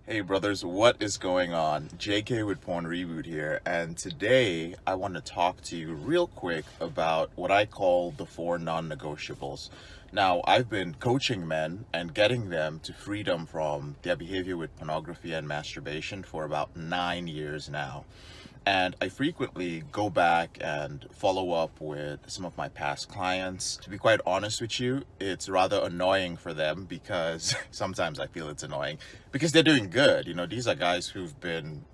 Hey brothers, what is going on? JK with PornReboot here, and today I want to talk to you real quick about what I call the four non-negotiables. Now, I've been coaching men and getting them to freedom from their behavior with pornography and masturbation for about 9 years now. And I frequently go back and follow up with some of my past clients. To be quite honest with you, it's rather annoying for them because sometimes I feel it's annoying because they're doing good. These are guys who've been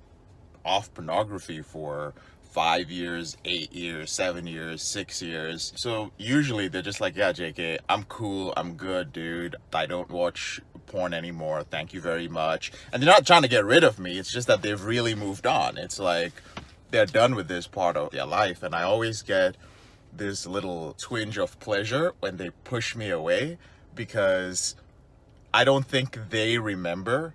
off pornography for 5 years, 8 years, 7 years, 6 years. So usually they're just like, yeah, JK, I'm cool, I'm good, dude. I don't watch porn anymore. Thank you very much. And they're not trying to get rid of me. It's just that they've really moved on. It's like they're done with this part of their life. And I always get this little twinge of pleasure when they push me away because I don't think they remember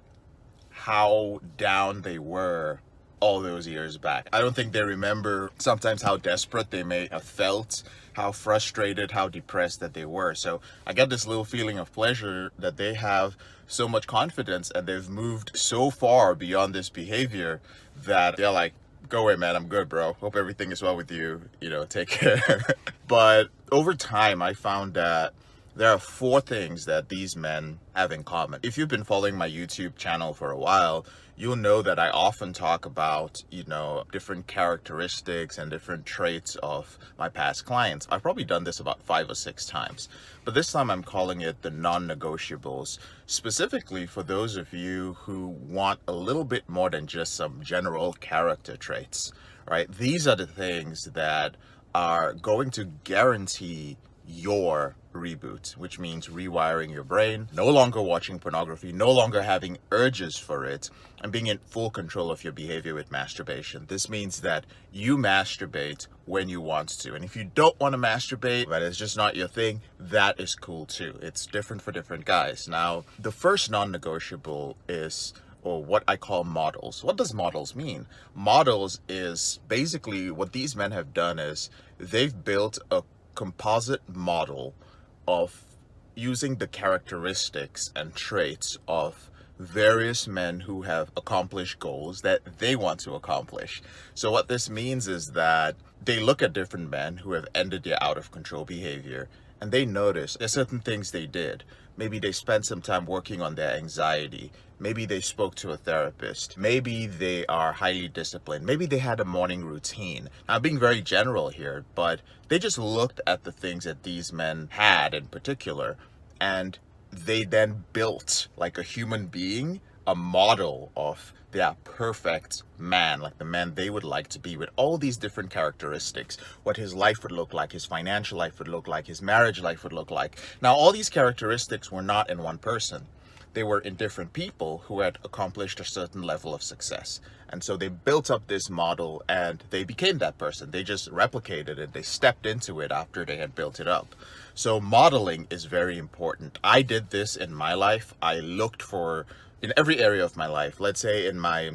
how down they were all those years back. I don't think they remember sometimes how desperate they may have felt, how frustrated, how depressed that they were. So I get this little feeling of pleasure that they have so much confidence and they've moved so far beyond this behavior that they're like, go away, man, I'm good, bro. Hope everything is well with you. Take care. But over time, I found that there are four things that these men have in common. If you've been following my YouTube channel for a while, you'll know that I often talk about, different characteristics and different traits of my past clients. I've probably done this about 5 or 6 times, but this time I'm calling it the non-negotiables, specifically for those of you who want a little bit more than just some general character traits, right? These are the things that are going to guarantee your reboot, which means rewiring your brain, no longer watching pornography, no longer having urges for it, and being in full control of your behavior with masturbation. This means that you masturbate when you want to. And if you don't want to masturbate, but it's just not your thing, that is cool too. It's different for different guys. Now, the first non-negotiable is or what I call models. What does models mean? Models is basically what these men have done is they've built a composite model of using the characteristics and traits of various men who have accomplished goals that they want to accomplish. So what this means is that they look at different men who have ended their out of control behavior and they notice there's certain things they did. Maybe they spent some time working on their anxiety. Maybe they spoke to a therapist. Maybe they are highly disciplined. Maybe they had a morning routine. Now, I'm being very general here, but they just looked at the things that these men had in particular, and they then built, like a human being, a model of their perfect man, like the man they would like to be, with all these different characteristics, what his life would look like, his financial life would look like, his marriage life would look like. Now, all these characteristics were not in one person. They were in different people who had accomplished a certain level of success. And so they built up this model and they became that person. They just replicated it. They stepped into it after they had built it up. So modeling is very important. I did this in my life. I looked for, in every area of my life, let's say in my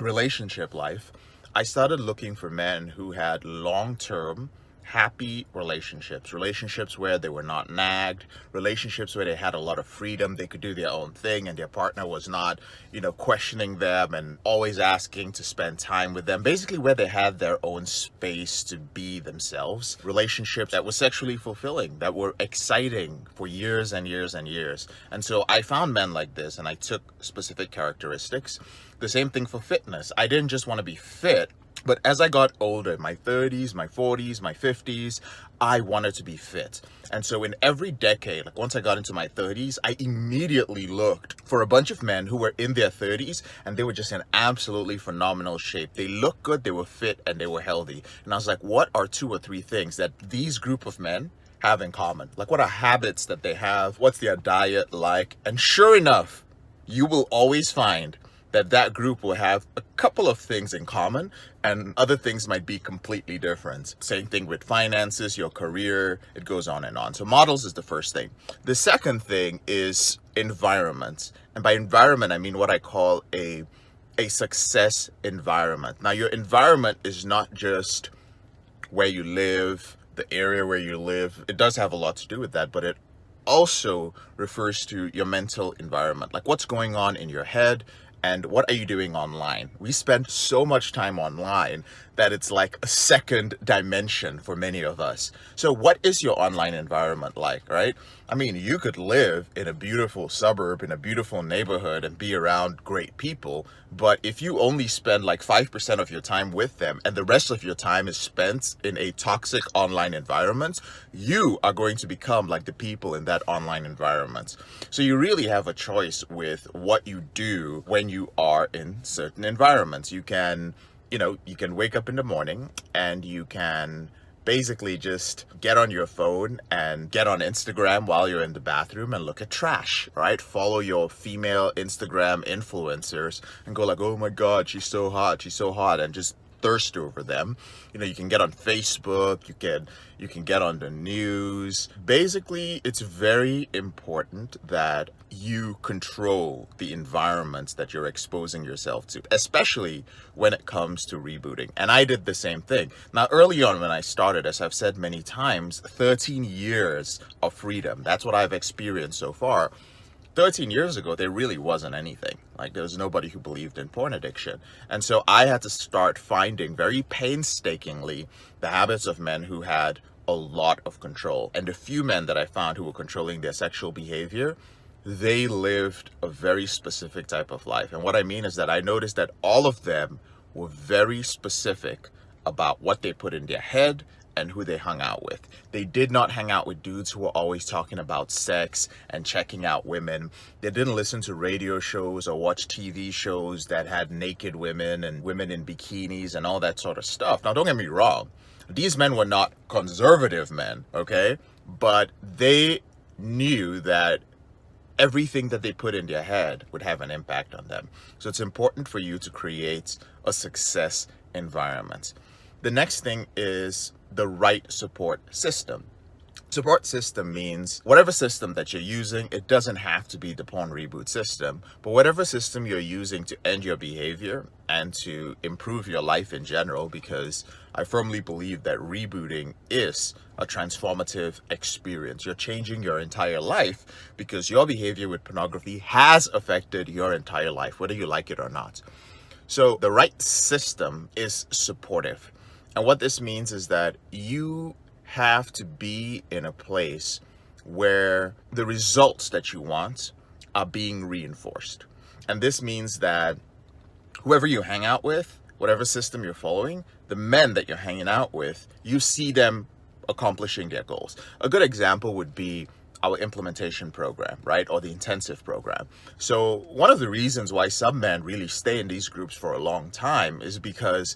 relationship life, I started looking for men who had long-term happy relationships where they were not nagged, relationships where they had a lot of freedom, they could do their own thing and their partner was not, questioning them and always asking to spend time with them, basically where they had their own space to be themselves. Relationships that were sexually fulfilling, that were exciting for years and years and years. And so I found men like this and I took specific characteristics. The same thing for fitness. I didn't just want to be fit, but as I got older, my 30s, my 40s, my 50s, I wanted to be fit. And so in every decade, like once I got into my 30s, I immediately looked for a bunch of men who were in their 30s and they were just in absolutely phenomenal shape. They looked good, they were fit, and they were healthy. And I was like, what are 2 or 3 things that these group of men have in common? Like, what are habits that they have? What's their diet like? And sure enough, you will always find that group will have a couple of things in common and other things might be completely different. Same thing with finances, your career, it goes on and on. So models is the first thing. The second thing is environment. And by environment, I mean what I call a success environment. Now, your environment is not just where you live, the area where you live. It does have a lot to do with that, but it also refers to your mental environment, like what's going on in your head And what are you doing online? We spend so much time online that it's like a second dimension for many of us. So what is your online environment like, right? I mean, you could live in a beautiful suburb, in a beautiful neighborhood and be around great people. But if you only spend like 5% of your time with them and the rest of your time is spent in a toxic online environment, you are going to become like the people in that online environment. So you really have a choice with what you do when you are in certain environments. You can wake up in the morning and you can basically just get on your phone and get on Instagram while you're in the bathroom and look at trash, right? Follow your female Instagram influencers and go like, oh my God, she's so hot, and just thirst over them. You can get on Facebook, you can get on the news. Basically, it's very important that you control the environments that you're exposing yourself to, especially when it comes to rebooting. And I did the same thing. Now, early on when I started, as I've said many times, 13 years of freedom. That's what I've experienced so far. 13 years ago, there really wasn't anything. Like, there was nobody who believed in porn addiction. And so I had to start finding very painstakingly the habits of men who had a lot of control. And the few men that I found who were controlling their sexual behavior, they lived a very specific type of life. And what I mean is that I noticed that all of them were very specific about what they put in their head and who they hung out with. They did not hang out with dudes who were always talking about sex and checking out women. They didn't listen to radio shows or watch TV shows that had naked women and women in bikinis and all that sort of stuff. Now, don't get me wrong. These men were not conservative men, okay? But they knew that everything that they put in their head would have an impact on them. So it's important for you to create a success environment. The next thing is the right support system. Support system means whatever system that you're using, it doesn't have to be the PornReboot system, but whatever system you're using to end your behavior and to improve your life in general, because I firmly believe that rebooting is a transformative experience. You're changing your entire life because your behavior with pornography has affected your entire life, whether you like it or not. So the right system is supportive. And what this means is that you have to be in a place where the results that you want are being reinforced. And this means that whoever you hang out with, whatever system you're following, the men that you're hanging out with, you see them accomplishing their goals. A good example would be our implementation program, right? Or the intensive program. So one of the reasons why some men really stay in these groups for a long time is because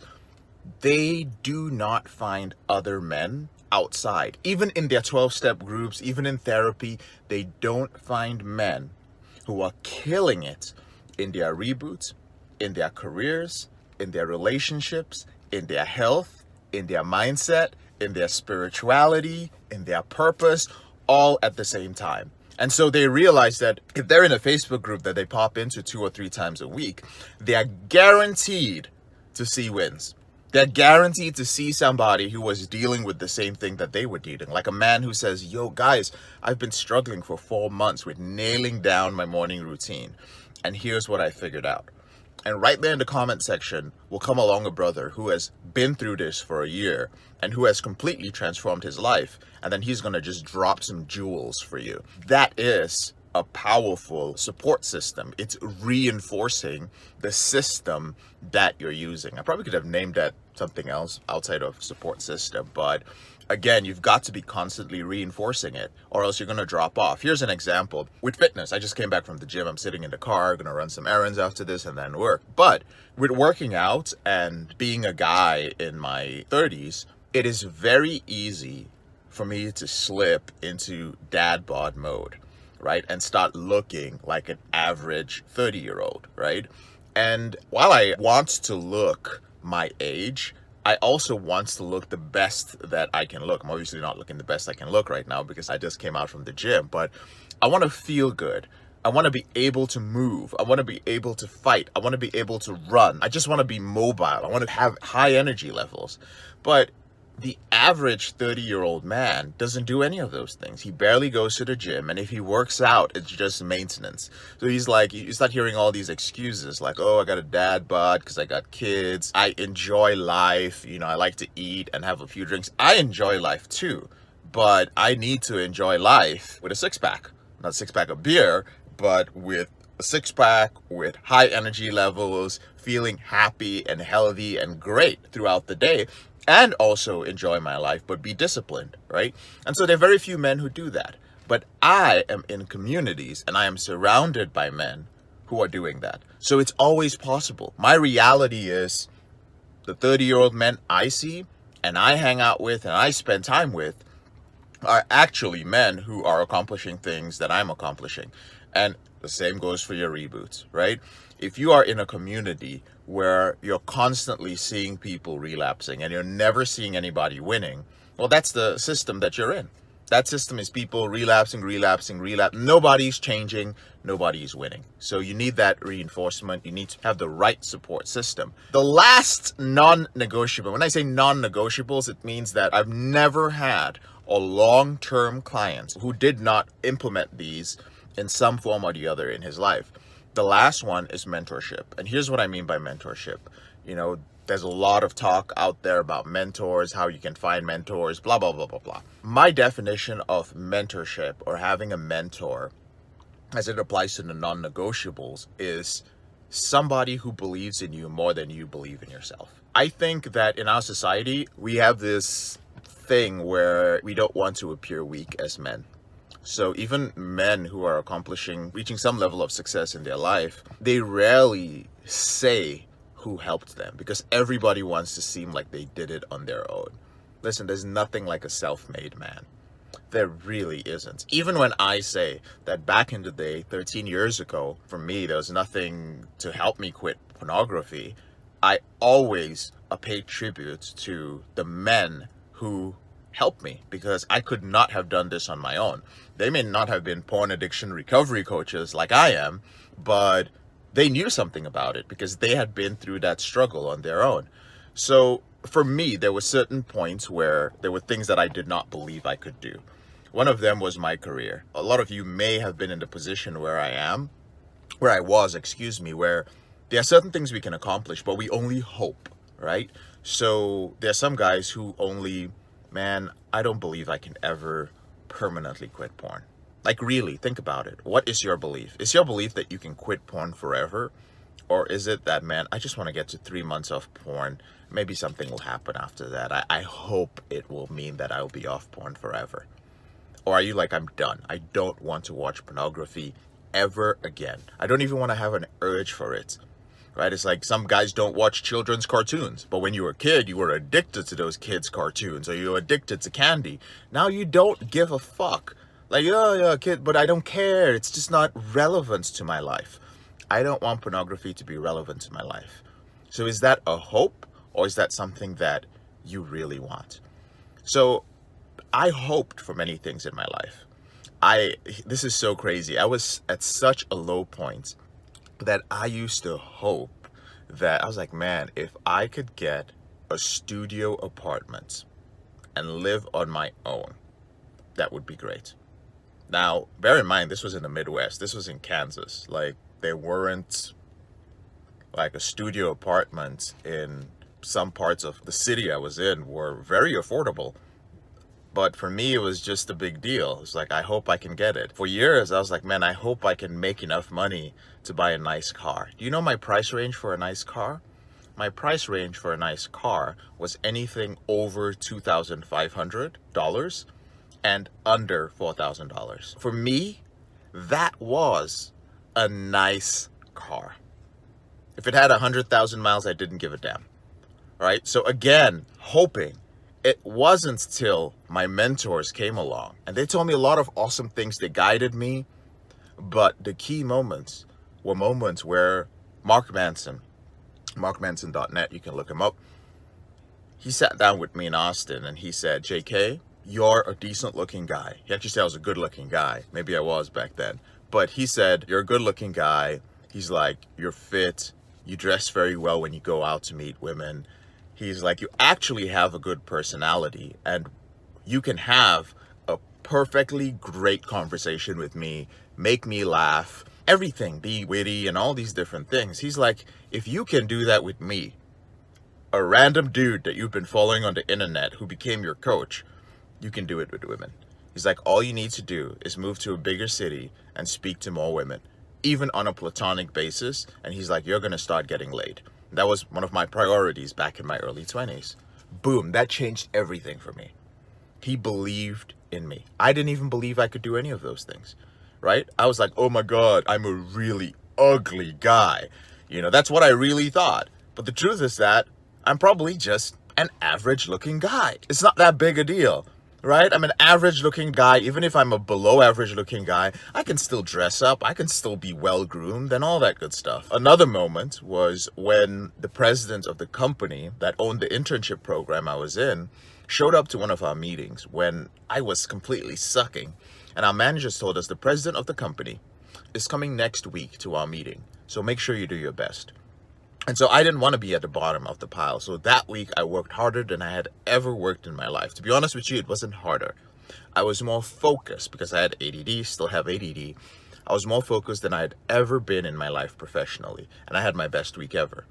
they do not find other men outside. Even in their 12-step groups, even in therapy, they don't find men who are killing it in their reboots, in their careers, in their relationships, in their health, in their mindset, in their spirituality, in their purpose, all at the same time. And so they realize that if they're in a Facebook group that they pop into 2 or 3 times a week, they are guaranteed to see wins. They're guaranteed to see somebody who was dealing with the same thing that they were dealing. Like a man who says, yo, guys, I've been struggling for 4 months with nailing down my morning routine. And here's what I figured out. And right there in the comment section will come along a brother who has been through this for a year and who has completely transformed his life. And then he's going to just drop some jewels for you. That is a powerful support system. It's reinforcing the system that you're using. I probably could have named that something else outside of support system, but again, you've got to be constantly reinforcing it or else you're going to drop off. Here's an example with fitness. I just came back from the gym. I'm sitting in the car, going to run some errands after this and then work. But with working out and being a guy in my 30s, it is very easy for me to slip into dad bod mode, right? And start looking like an average 30-year-old, right? And while I want to look my age, I also want to look the best that I can look. I'm obviously not looking the best I can look right now because I just came out from the gym, but I want to feel good. I want to be able to move. I want to be able to fight. I want to be able to run. I just want to be mobile. I want to have high energy levels. But The average 30-year-old man doesn't do any of those things. He barely goes to the gym, and if he works out, it's just maintenance. So he's like, you start hearing all these excuses like, oh, I got a dad bod because I got kids. I enjoy life. I like to eat and have a few drinks. I enjoy life too, but I need to enjoy life with a six-pack. Not a six-pack of beer, but with a six-pack with high energy levels, feeling happy and healthy and great throughout the day, and also enjoy my life, but be disciplined, right? And so there are very few men who do that. But I am in communities and I am surrounded by men who are doing that. So it's always possible. My reality is the 30-year-old men I see and I hang out with and I spend time with are actually men who are accomplishing things that I'm accomplishing. And the same goes for your reboots, right? If you are in a community where you're constantly seeing people relapsing and you're never seeing anybody winning, well, that's the system that you're in. That system is people relapsing. Nobody's changing. Nobody's winning. So you need that reinforcement. You need to have the right support system. The last non-negotiable, when I say non-negotiables, it means that I've never had a long-term client who did not implement these in some form or the other in his life. The last one is mentorship. And here's what I mean by mentorship. There's a lot of talk out there about mentors, how you can find mentors, blah, blah, blah, blah, blah. My definition of mentorship or having a mentor as it applies to the non-negotiables is somebody who believes in you more than you believe in yourself. I think that in our society, we have this thing where we don't want to appear weak as men. So even men who are reaching some level of success in their life, they rarely say who helped them because everybody wants to seem like they did it on their own. Listen, there's nothing like a self-made man. There really isn't. Even when I say that back in the day, 13 years ago, for me, there was nothing to help me quit pornography, I always pay tribute to the men who helped me because I could not have done this on my own. They may not have been porn addiction recovery coaches like I am, but they knew something about it because they had been through that struggle on their own. So for me, there were certain points where there were things that I did not believe I could do. One of them was my career. A lot of you may have been in the position where I was, where there are certain things we can accomplish, but we only hope, right? So there are some guys who I don't believe I can ever permanently quit porn. Like, really, think about it. What is your belief? Is your belief that you can quit porn forever? Or is it that, man, I just want to get to 3 months off porn. Maybe something will happen after that. I hope it will mean that I'll be off porn forever. Or are you like, I'm done. I don't want to watch pornography ever again. I don't even want to have an urge for it. Right? It's like some guys don't watch children's cartoons, but when you were a kid, you were addicted to those kids' cartoons, or you were addicted to candy. Now you don't give a fuck. Like, oh, yeah, kid, but I don't care. It's just not relevant to my life. I don't want pornography to be relevant to my life. So is that a hope, or is that something that you really want? So I hoped for many things in my life. This is so crazy. I was at such a low point that I used to hope that I was like, man, if I could get a studio apartment and live on my own, that would be great. Now, bear in mind, this was in the Midwest. This was in Kansas. Like, there weren't like a studio apartment in some parts of the city I was in were very affordable. But for me, it was just a big deal. It's like, I hope I can get it. For years, I was like, man, I hope I can make enough money to buy a nice car. Do you know my price range for a nice car? My price range for a nice car was anything over $2,500 and under $4,000. For me, that was a nice car. If it had 100,000 miles, I didn't give a damn. Right? So again, hoping. It wasn't till my mentors came along and they told me a lot of awesome things. They guided me. But the key moments were moments where Mark Manson, markmanson.net, you can look him up. He sat down with me in Austin and he said, JK, you're a decent looking guy. He actually said I was a good looking guy. Maybe I was back then. But he said, you're a good looking guy. He's like, you're fit. You dress very well when you go out to meet women. He's like, you actually have a good personality and you can have a perfectly great conversation with me, make me laugh, everything, be witty and all these different things. He's like, if you can do that with me, a random dude that you've been following on the internet who became your coach, you can do it with women. He's like, all you need to do is move to a bigger city and speak to more women, even on a platonic basis. And he's like, you're going to start getting laid. That was one of my priorities back in my early 20s. Boom, that changed everything for me. He believed in me. I didn't even believe I could do any of those things, right? I was like, oh my God, I'm a really ugly guy. That's what I really thought. But the truth is that I'm probably just an average looking guy. It's not that big a deal, right? I'm an average looking guy. Even if I'm a below average looking guy, I can still dress up. I can still be well groomed and all that good stuff. Another moment was when the president of the company that owned the internship program I was in showed up to one of our meetings when I was completely sucking. And our managers told us the president of the company is coming next week to our meeting. So make sure you do your best. And so I didn't want to be at the bottom of the pile. So that week I worked harder than I had ever worked in my life. To be honest with you, it wasn't harder. I was more focused because I had ADD, still have ADD. I was more focused than I had ever been in my life professionally. And I had my best week ever.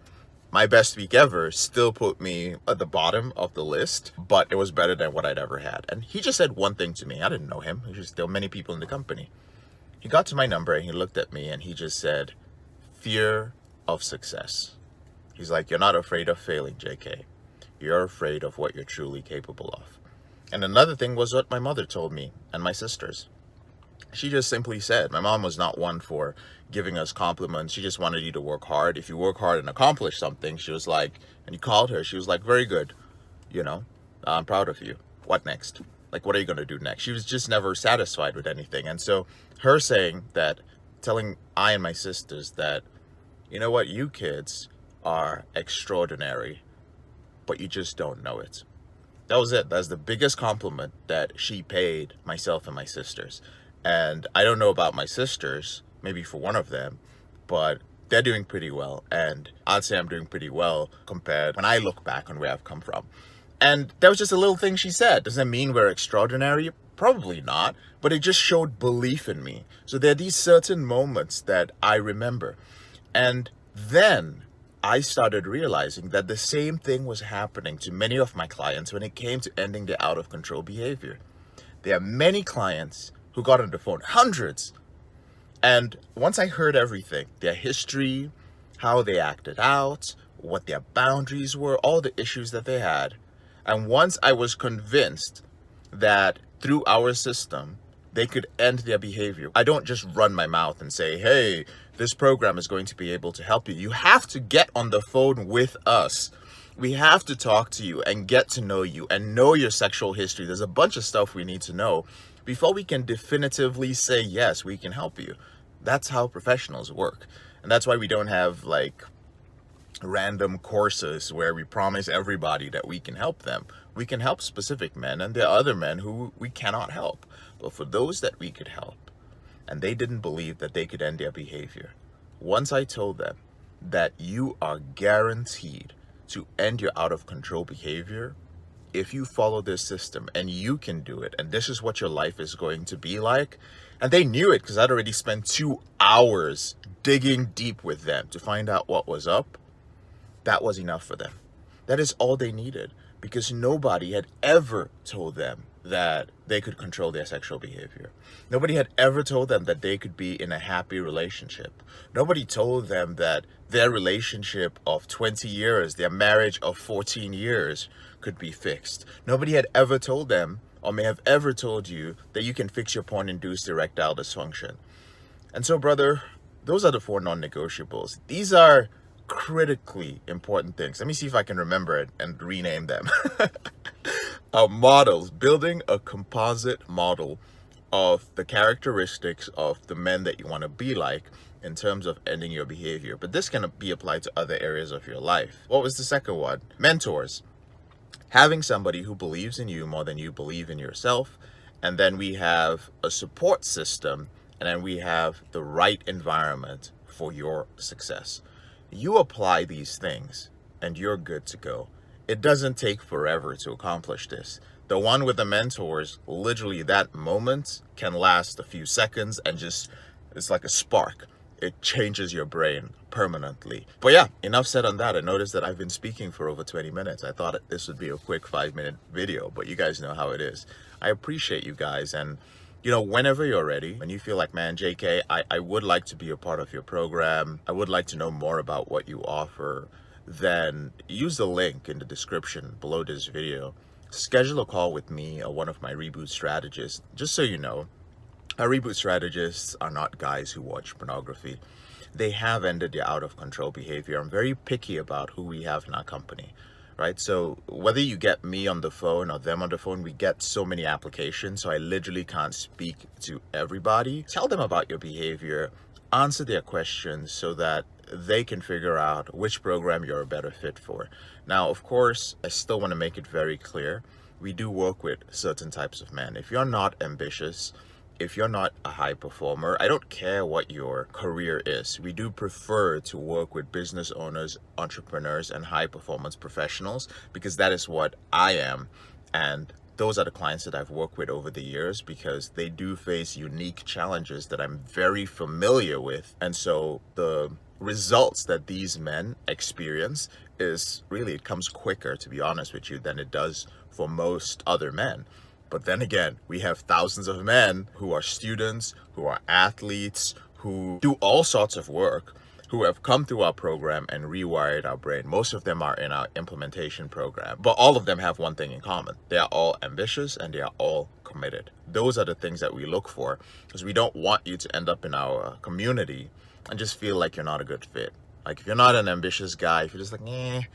My best week ever still put me at the bottom of the list, but it was better than what I'd ever had. And he just said one thing to me. I didn't know him. There were many people in the company. He got to my number and he looked at me and he just said, fear of success. He's like, you're not afraid of failing, JK. You're afraid of what you're truly capable of. And another thing was what my mother told me and my sisters. She just simply said, my mom was not one for giving us compliments. She just wanted you to work hard. If you work hard and accomplish something, she was like, and you called her, she was like, very good. I'm proud of you. What next? Like, what are you going to do next? She was just never satisfied with anything. And so her saying that, telling I and my sisters that, you know what, you kids are extraordinary, but you just don't know it. That was it. That's the biggest compliment that she paid myself and my sisters. And I don't know about my sisters, maybe for one of them, but they're doing pretty well. And I'd say I'm doing pretty well compared when I look back on where I've come from. And that was just a little thing she said. Does that mean we're extraordinary? Probably not, but it just showed belief in me. So there are these certain moments that I remember. And then I started realizing that the same thing was happening to many of my clients when it came to ending their out of control behavior. There are many clients who got on the phone, hundreds. And once I heard everything, their history, how they acted out, what their boundaries were, all the issues that they had. And once I was convinced that through our system, they could end their behavior. I don't just run my mouth and say, hey, this program is going to be able to help you. You have to get on the phone with us. We have to talk to you and get to know you and know your sexual history. There's a bunch of stuff we need to know before we can definitively say, yes, we can help you. That's how professionals work. And that's why we don't have like random courses where we promise everybody that we can help them. We can help specific men, and there are other men who we cannot help. But for those that we could help, and they didn't believe that they could end their behavior, once I told them that you are guaranteed to end your out of control behavior if you follow this system, and you can do it, and this is what your life is going to be like. And they knew it because I'd already spent 2 hours digging deep with them to find out what was up. That was enough for them. That is all they needed, because nobody had ever told them that they could control their sexual behavior. Nobody had ever told them that they could be in a happy relationship. Nobody told them that their relationship of 20 years, their marriage of 14 years could be fixed. Nobody had ever told them, or may have ever told you, that you can fix your porn-induced erectile dysfunction. And so, brother, those are the 4 non-negotiables. These are critically important things. Let me see if I can remember it and rename them. Models, building a composite model of the characteristics of the men that you want to be like in terms of ending your behavior. But this can be applied to other areas of your life. What was the second one? Mentors. Having somebody who believes in you more than you believe in yourself. And then we have a support system, and then we have the right environment for your success. You apply these things and you're good to go. it doesn't take forever to accomplish this. The one with the mentors, literally that moment can last a few seconds and just, it's like a spark. It changes your brain permanently. But yeah, enough said on that. I noticed that I've been speaking for over 20 minutes. I thought this would be a quick 5-minute video, but you guys know how it is. I appreciate you guys. And whenever you're ready, when you feel like, man, JK, I would like to be a part of your program, I would like to know more about what you offer, then use the link in the description below this video. Schedule a call with me or one of my Reboot strategists. Just so you know, our Reboot strategists are not guys who watch pornography. They have ended the out of control behavior. I'm very picky about who we have in our company, right? So whether you get me on the phone or them on the phone, we get so many applications. So I literally can't speak to everybody. Tell them about your behavior, answer their questions so that they can figure out which program you're a better fit for. Now, of course, I still want to make it very clear. We do work with certain types of men. If you're not ambitious, if you're not a high performer, I don't care what your career is. We do prefer to work with business owners, entrepreneurs, and high performance professionals because that is what I am. And those are the clients that I've worked with over the years because they do face unique challenges that I'm very familiar with. And so the results that these men experience is really, it comes quicker, to be honest with you, than it does for most other men. But then again, we have thousands of men who are students, who are athletes, who do all sorts of work, who have come through our program and rewired our brain. Most of them are in our implementation program, but all of them have one thing in common. They are all ambitious and they are all committed. Those are the things that we look for because we don't want you to end up in our community and just feel like you're not a good fit. Like if you're not an ambitious guy, if you're just like,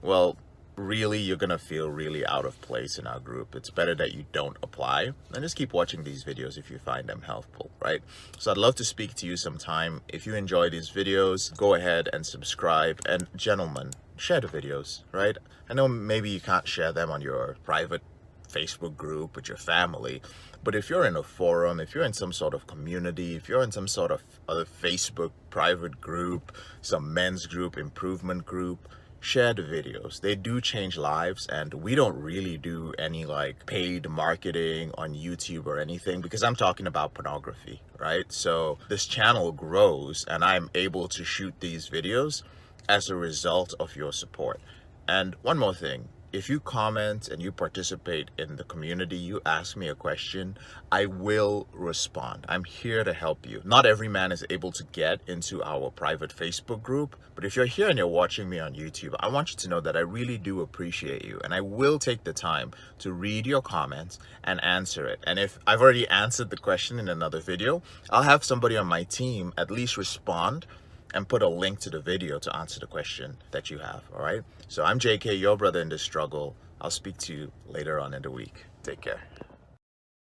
well, really you're gonna feel really out of place in our group. It's better that you don't apply and just keep watching these videos if you find them helpful, right? So I'd love to speak to you sometime. If you enjoy these videos, go ahead and subscribe, and gentlemen, share the videos, right? I know maybe you can't share them on your private Facebook group with your family, but if you're in a forum, if you're in some sort of community, if you're in some sort of other Facebook private group, some men's group, improvement group, share the videos. They do change lives, and we don't really do any like paid marketing on YouTube or anything because I'm talking about pornography, right? So this channel grows and I'm able to shoot these videos as a result of your support. And one more thing, if you comment and you participate in the community, you ask me a question, I will respond. I'm here to help you. Not every man is able to get into our private Facebook group, but if you're here and you're watching me on YouTube, I want you to know that I really do appreciate you, and I will take the time to read your comments and answer it. And if I've already answered the question in another video, I'll have somebody on my team at least respond and put a link to the video to answer the question that you have, all right? So I'm JK, your brother in this struggle. I'll speak to you later on in the week. Take care.